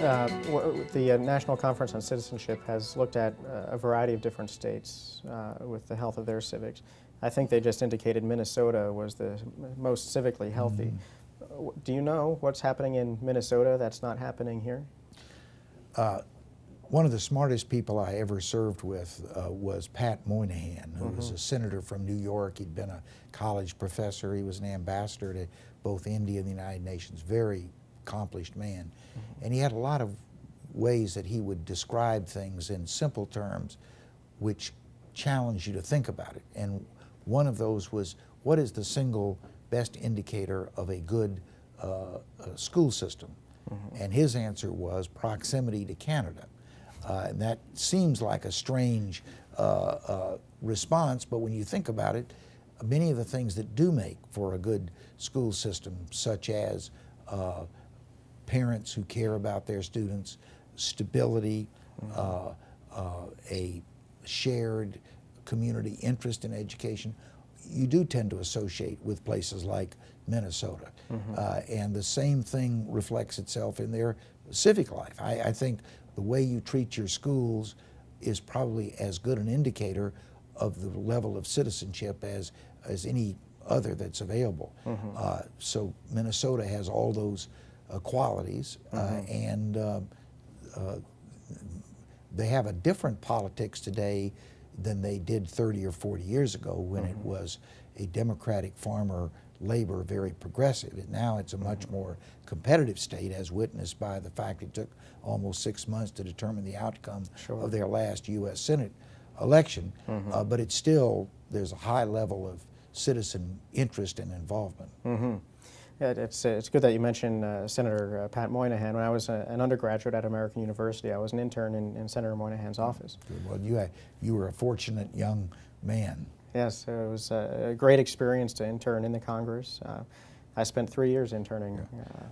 The National Conference on Citizenship has looked at a variety of different states with the health of their civics. I think they just indicated Minnesota was the most civically healthy. Do you know what's happening in Minnesota that's not happening here? One of the smartest people I ever served with was Pat Moynihan, who was a senator from New York. He'd been a college professor. He was an ambassador to both India and the United Nations. Very accomplished man. And he had a lot of ways that he would describe things in simple terms which challenged you to think about it. And one of those was, what is the single best indicator of a good school system? And his answer was proximity to Canada. And that seems like a strange response, but when you think about it, many of the things that do make for a good school system, such as parents who care about their students, stability, a shared community interest in education, you do tend to associate with places like Minnesota. And the same thing reflects itself in their civic life. I think the way you treat your schools is probably as good an indicator of the level of citizenship as any other that's available. So Minnesota has all those qualities, and they have a different politics today than they did 30 or 40 years ago when it was a Democratic farmer labor, very progressive. And now it's a much more competitive state, as witnessed by the fact it took almost 6 months to determine the outcome of their last U.S. Senate election. But it's still, there's a high level of citizen interest and involvement. Yeah, it's good that you mentioned Senator Pat Moynihan. When I was an undergraduate at American University, I was an intern in Senator Moynihan's office. Well, you were a fortunate young man. Yes, it was a great experience to intern in the Congress. I spent 3 years interning.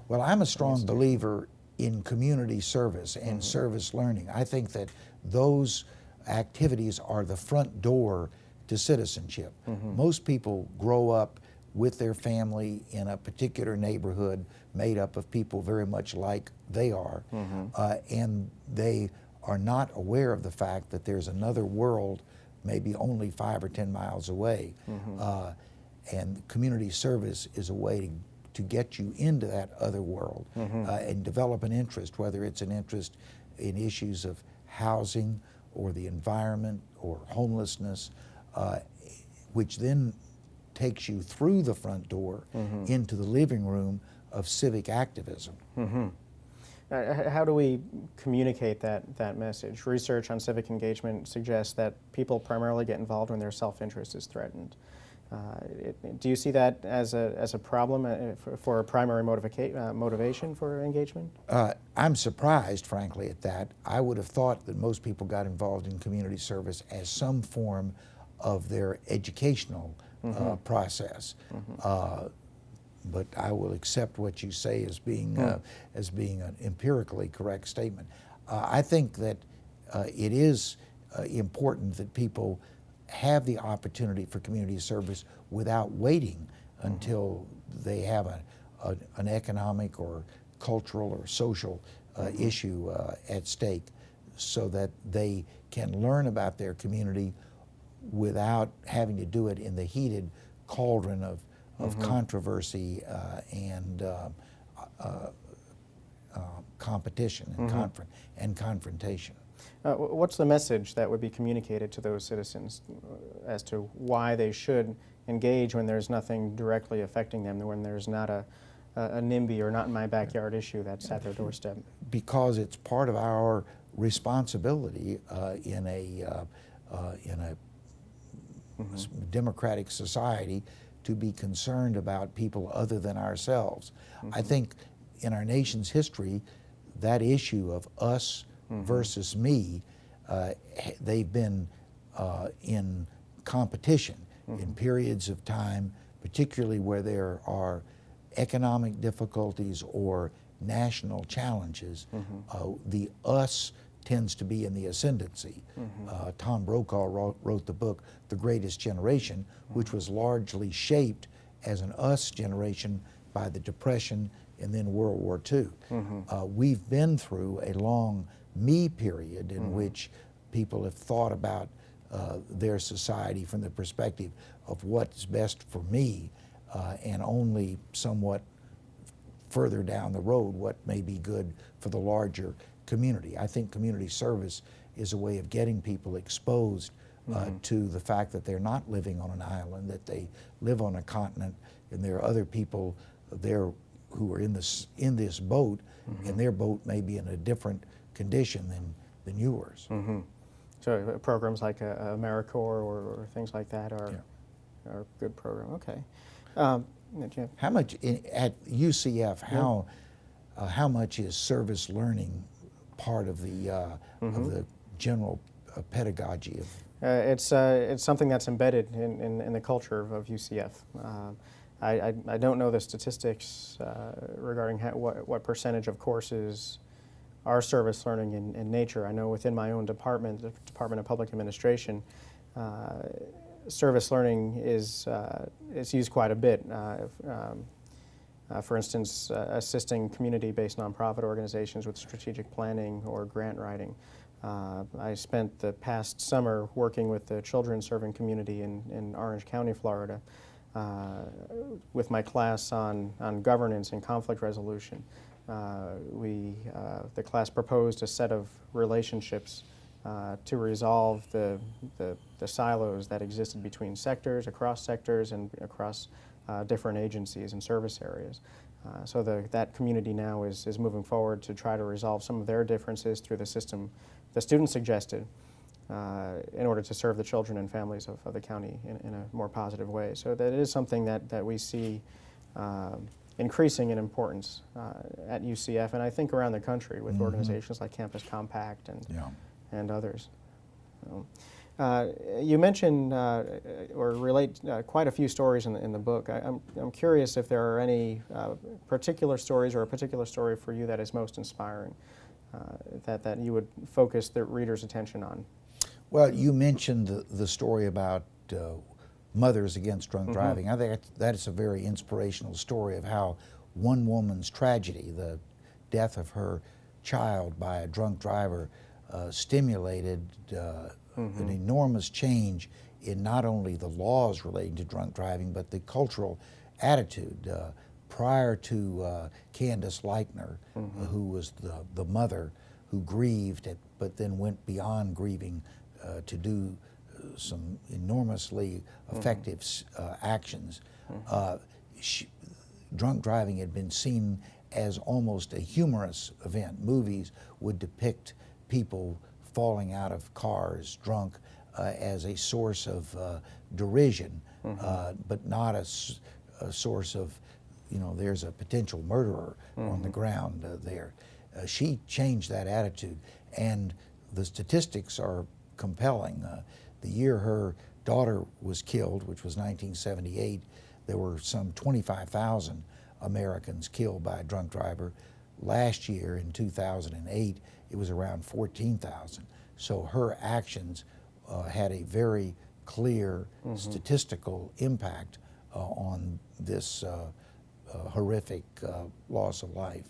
Well, I'm a strong believer in community service and service learning. I think that those activities are the front door to citizenship. Most people grow up with their family in a particular neighborhood made up of people very much like they are, and they are not aware of the fact that there's another world maybe only 5 or 10 miles away. And community service is a way to get you into that other world and develop an interest, whether it's an interest in issues of housing or the environment or homelessness, which then takes you through the front door into the living room of civic activism. How do we communicate that message? Research on civic engagement suggests that people primarily get involved when their self-interest is threatened. Do you see that as a problem for a primary motivation for engagement? I'm surprised, frankly, at that. I would have thought that most people got involved in community service as some form of their educational process. But I will accept what you say as being an empirically correct statement. I think that it is important that people have the opportunity for community service without waiting until they have an economic or cultural or social issue at stake, so that they can learn about their community without having to do it in the heated cauldron of controversy and competition and confrontation. What's the message that would be communicated to those citizens as to why they should engage when there's nothing directly affecting them, when there's not a NIMBY or not in my backyard issue that's at their doorstep? Because it's part of our responsibility in a democratic society to be concerned about people other than ourselves. I think in our nation's history, that issue of us versus me, they've been in competition in periods of time, particularly where there are economic difficulties or national challenges. The us tends to be in the ascendancy. Tom Brokaw wrote the book, The Greatest Generation, which was largely shaped as an us generation by the Depression and then World War II. We've been through a long me period in which people have thought about their society from the perspective of what's best for me, and only somewhat further down the road what may be good for the larger community. I think community service is a way of getting people exposed to the fact that they're not living on an island, that they live on a continent, and there are other people there who are in this boat, and their boat may be in a different condition than yours. So programs like AmeriCorps or things like that are a good program. Okay. Jim? How much at UCF? How much is service learning part of the general pedagogy of? It's something that's embedded in the culture of UCF. I don't know the statistics regarding what percentage of courses are service learning in nature. I know within my own department, the Department of Public Administration, service learning is used quite a bit. For instance, assisting community-based nonprofit organizations with strategic planning or grant writing. I spent the past summer working with the children's serving community in Orange County, Florida, with my class on governance and conflict resolution. The class proposed a set of relationships to resolve the silos that existed between sectors, across sectors, and across different agencies and service areas. So that community now is moving forward to try to resolve some of their differences through the system the students suggested in order to serve the children and families of the county in a more positive way. So that is something that we see increasing in importance at UCF, and I think around the country with organizations like Campus Compact and others. You mentioned or relate quite a few stories in the book. I'm curious if there are any particular stories or a particular story for you that is most inspiring, that you would focus the reader's attention on. Well, you mentioned the story about Mothers Against Drunk Driving. I think that is a very inspirational story of how one woman's tragedy, the death of her child by a drunk driver, stimulated an enormous change in not only the laws relating to drunk driving, but the cultural attitude. Prior to Candace Leichner, who was the mother who grieved, but then went beyond grieving to do some enormously effective actions. Drunk driving had been seen as almost a humorous event. Movies would depict people falling out of cars drunk as a source of derision, but not a source of, there's a potential murderer on the ground there. She changed that attitude, and the statistics are compelling. The year her daughter was killed, which was 1978, there were some 25,000 Americans killed by a drunk driver. Last year, in 2008, it was around 14,000. So her actions had a very clear statistical impact on this horrific loss of life.